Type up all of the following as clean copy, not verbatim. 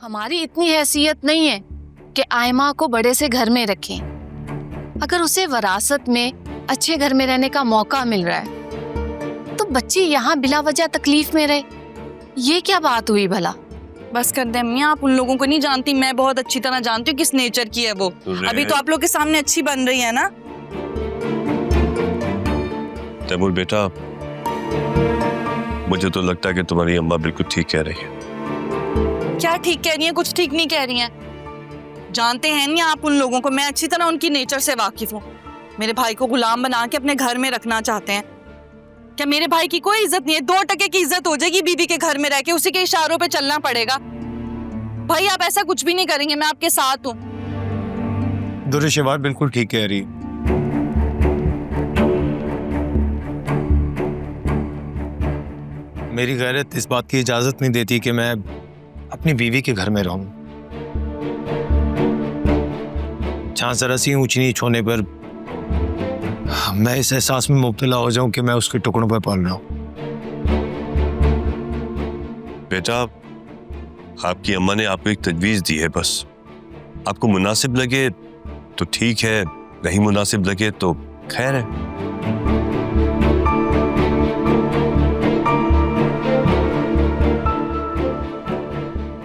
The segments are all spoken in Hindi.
हमारी इतनी हैसियत नहीं है कि आयमा को बड़े से घर में रखें। अगर उसे विरासत में अच्छे घर में रहने का मौका मिल रहा है तो बच्ची यहाँ बिला वजह तकलीफ में रहे, ये क्या बात हुई भला? बस कर दे अम्मी, आप उन लोगों को नहीं जानती, मैं बहुत अच्छी तरह जानती हूँ किस नेचर की है वो। अभी तो आप लोग के सामने अच्छी बन रही है ना। तैमूर बेटा, मुझे तो लगता है कि तुम्हारी अम्मा बिल्कुल ठीक कह रही है। क्या ठीक कह रही है? कुछ ठीक नहीं कह रही है। जानते हैं नहीं आप उन लोगों को, मैं अच्छी तरह उनकी नेचर से वाकिफ हूँ। मेरे भाई को गुलाम बना के अपने घर में रखना चाहते हैं। क्या मेरे भाई की कोई इज्जत नहीं है? 2 टके की इज्जत हो जाएगी बीवी के घर में रह के, उसी के इशारों पे चलना पड़ेगा। भाई आप ऐसा कुछ भी नहीं करेंगे, मैं आपके साथ हूँ। दुर्शवार बिल्कुल ठीक कह रही। मेरी गैरत इस बात की इजाजत नहीं देती कि मैं अपनी बीवी के घर में रहूं। जहां जरा सी ऊंच नीच होने पर मैं इस एहसास में मुब्तला हो जाऊं कि मैं उसके टुकड़ों पर पल रहा हूं। बेटा, आपकी अम्मा ने आपको एक तजवीज दी है, बस आपको मुनासिब लगे तो ठीक है, नहीं मुनासिब लगे तो खैर है।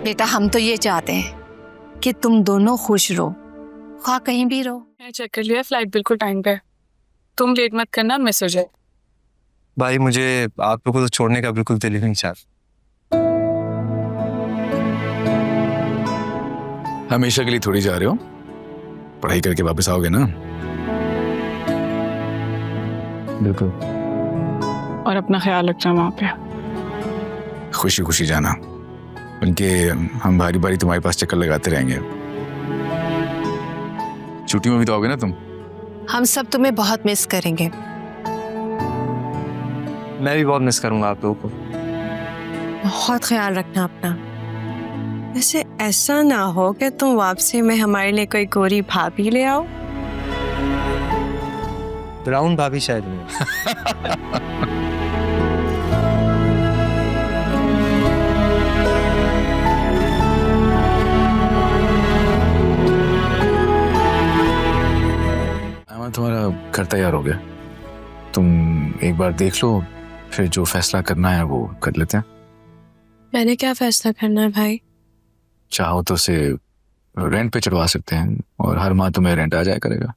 बेटा, हम तो ये चाहते हैं कि तुम दोनों खुश रहो, खा कहीं भी रहो। मैं चेक कर लिया, फ्लाइट बिल्कुल टाइम पे है। तुम लेट मत करना, मिस हो जाए। भाई मुझे आप लोगों को तो छोड़ने का बिल्कुल दिल ही नहीं चाहता। हमेशा के लिए थोड़ी जा रहे हो, पढ़ाई करके वापस आओगे ना। बिल्कुल। और अपना ख्याल रखना वहां पे। खुशी खुशी जाना, उनके हम बारी बारी तुम्हारे पास चक्कर लगाते रहेंगे। छुट्टी में भी तो आओगे ना तुम। हम सब तुम्हें बहुत मिस करेंगे। मैं भी बहुत मिस करूंगा आप लोगों को। बहुत ख्याल रखना अपना। वैसे ऐसा ना हो कि तुम वापसी में हमारे लिए कोई गोरी भाभी ले आओ। ब्राउन भाभी शायद नहीं। तुम्हारा घर तैयार हो गया, तुम एक बार देख लो, फिर जो फैसला करना है वो कर लेते हैं। मैंने क्या फैसला करना है भाई? चाहो तो उसे रेंट पे चढ़वा सकते हैं और हर माह तुम्हें रेंट आ जाया करेगा।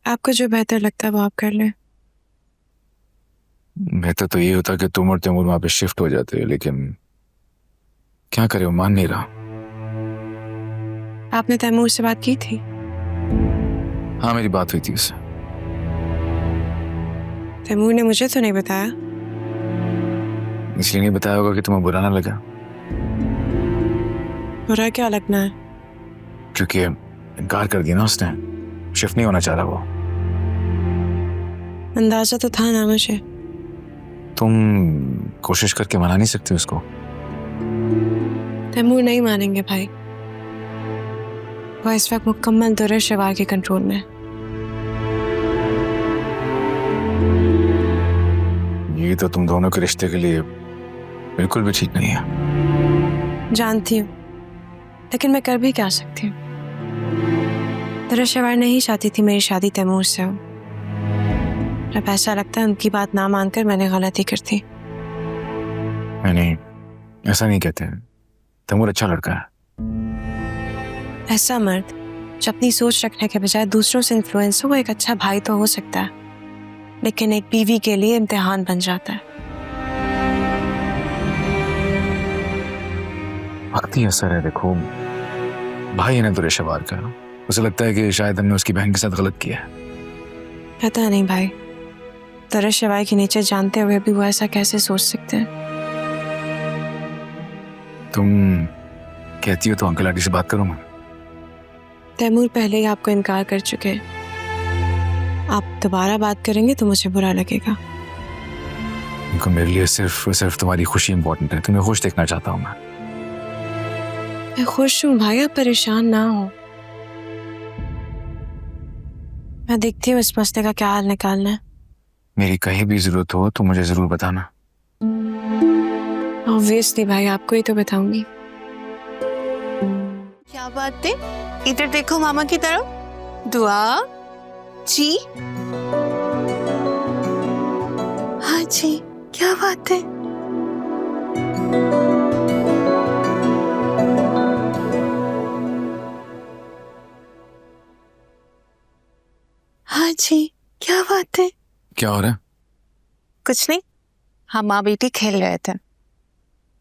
आपको जो बेहतर लगता है वो आप कर लें। बेहतर तो ये होता कि तुम और तैमूर वहां पे शिफ्ट हो जाते, लेकिन क्या करे, वो मान नहीं रहा। आपने तैमूर से बात की थी? हाँ, मेरी बात हुई थी उससे। तैमूर ने मुझे तो नहीं बताया। इसलिए नहीं बताया होगा कि तुम्हें बुरा ना लगा। बुरा क्या लगना है? क्योंकि इनकार कर दिया ना उसने, शिफ्ट नहीं होना चाह रहा वो। अंदाजा तो था ना मुझे। तुम कोशिश करके मना नहीं सकते उसको। तैमूर नहीं मानेंगे भाई। वो इस वक्त मुकम्मल दुर्शवार के कंट्रोल में। ये तो तुम दोनों के रिश्ते के लिए बिल्कुल भी ठीक नहीं है। जानती हूँ, लेकिन मैं कर भी क्या सकती हूँ। दुर्शवार नहीं चाहती थी मेरी शादी तैमूर से हो। अब ऐसा लगता है उनकी बात ना मानकर मैंने गलती कर दी। नहीं, ऐसा नहीं कहते। तैमूर अच्छा लड़का है। ऐसा मर्द जो अपनी सोच रखने के बजाय दूसरों से इन्फ्लुएंस हो, वो एक अच्छा भाई तो हो सकता है, लेकिन एक बीवी के लिए इम्तिहान बन जाता है। बात ही असर है। देखो, भाई है ना दुर्शवार का, उसे लगता है कि शायद हमने उसकी बहन के साथ गलत किया है। पता नहीं भाई, दुर्शवार की नेचर जानते हुए भी वो ऐसा कैसे सोच सकते हैं। तुम कहती हो तो अंकल आंटी से बात करूँ मैं। तैमूर पहले ही आपको इनकार कर चुके हैं। आप दोबारा बात करेंगे तो मुझे बुरा लगेगा। उनको मेरे लिए सिर्फ तुम्हारी खुशी इंपॉर्टेंट है। तुम्हें खुश देखना चाहता हूँ मैं खुश हूँ भाई, आप परेशान ना हो। मैं देखती हूँ इस मसले का क्या हल निकालना है। मेरी कहीं भी जरूरत हो तो मुझे जरूर बताना। ऑब्वियसली भाई, आपको ही तो बताऊंगी। क्या बात है? इधर देखो मामा की तरफ। दुआ जी। हाँ जी, क्या बात है? हाँ जी, क्या बात है? क्या हो रहा है? कुछ नहीं, हम माँ बेटी खेल रहे थे।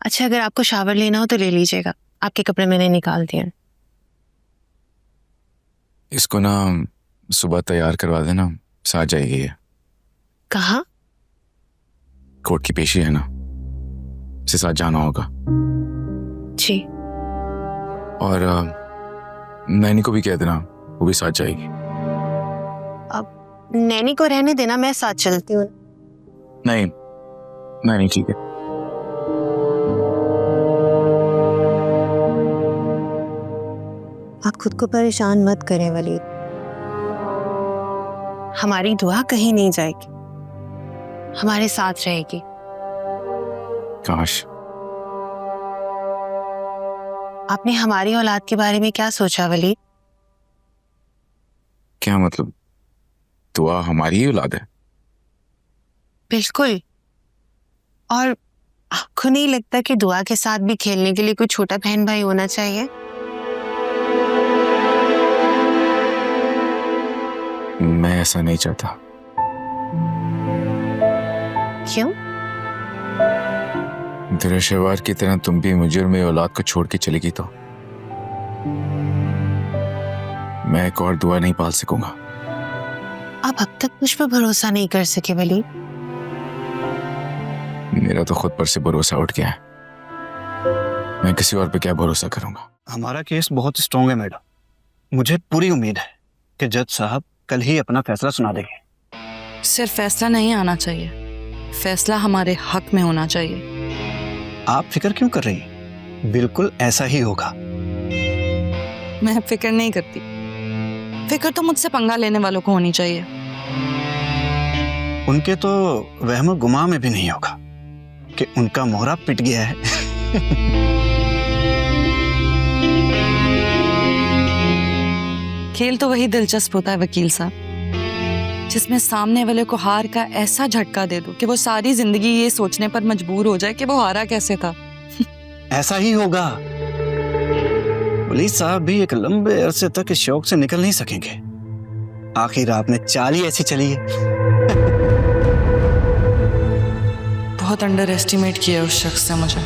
अच्छा, अगर आपको शावर लेना हो तो ले लीजिएगा, आपके कपड़े मैंने निकाल दिए। इसको ना सुबह तैयार करवा देना, साथ जाएगी ये। कहा? कोर्ट की पेशी है ना, इसे साथ जाना होगा। जी। और नैनी को भी कह देना, वो भी साथ जाएगी। अब नैनी को रहने देना, मैं साथ चलती हूँ। नहीं नहीं, ठीक है। आप खुद को परेशान मत करें वलीद, हमारी दुआ कहीं नहीं जाएगी, हमारे साथ रहेगी। काश। आपने हमारी औलाद के बारे में क्या सोचा वलीद? क्या मतलब? दुआ हमारी ही औलाद है? बिल्कुल। और आपको नहीं लगता कि दुआ के साथ भी खेलने के लिए कोई छोटा बहन भाई होना चाहिए? मैं ऐसा नहीं चाहता। क्यों? दिरेशवार की तरह तुम भी मुझे और मेरी औलाद को छोड़ के चलेगी तो मैं एक और दुआ नहीं पाल सकूंगा। आप अब तक मुझ पर भरोसा नहीं कर सके वलीद। मेरा तो खुद पर से भरोसा उठ गया है, मैं किसी और पे क्या भरोसा करूंगा। हमारा केस बहुत स्ट्रॉन्ग है मैडम। मुझे पूरी उम्मीद है कि जज साहब कल ही अपना फैसला सुना देंगे। सिर्फ फैसला नहीं आना चाहिए, फैसला हमारे हक में होना चाहिए। आप फिक्र क्यों कर रही हैं? बिल्कुल ऐसा ही होगा। मैं फिक्र नहीं करती, फिक्र तो मुझसे पंगा लेने वालों को होनी चाहिए। उनके तो वहम गुमा में भी नहीं होगा कि उनका मोहरा पिट गया है। खेल तो वही दिलचस्प होता है वकील साहब, जिसमें सामने वाले को हार का ऐसा झटका दे दो कि वो सारी जिंदगी ये सोचने पर मजबूर हो जाए कि वो हारा कैसे था। ऐसा ही होगा। पुलिस साहब भी एक लंबे अरसे तक इस शौक से निकल नहीं सकेंगे। आखिर आपने चाल ही ऐसी चली है। बहुत अंडर एस्टिमेट किया उस शख्स से मुझे।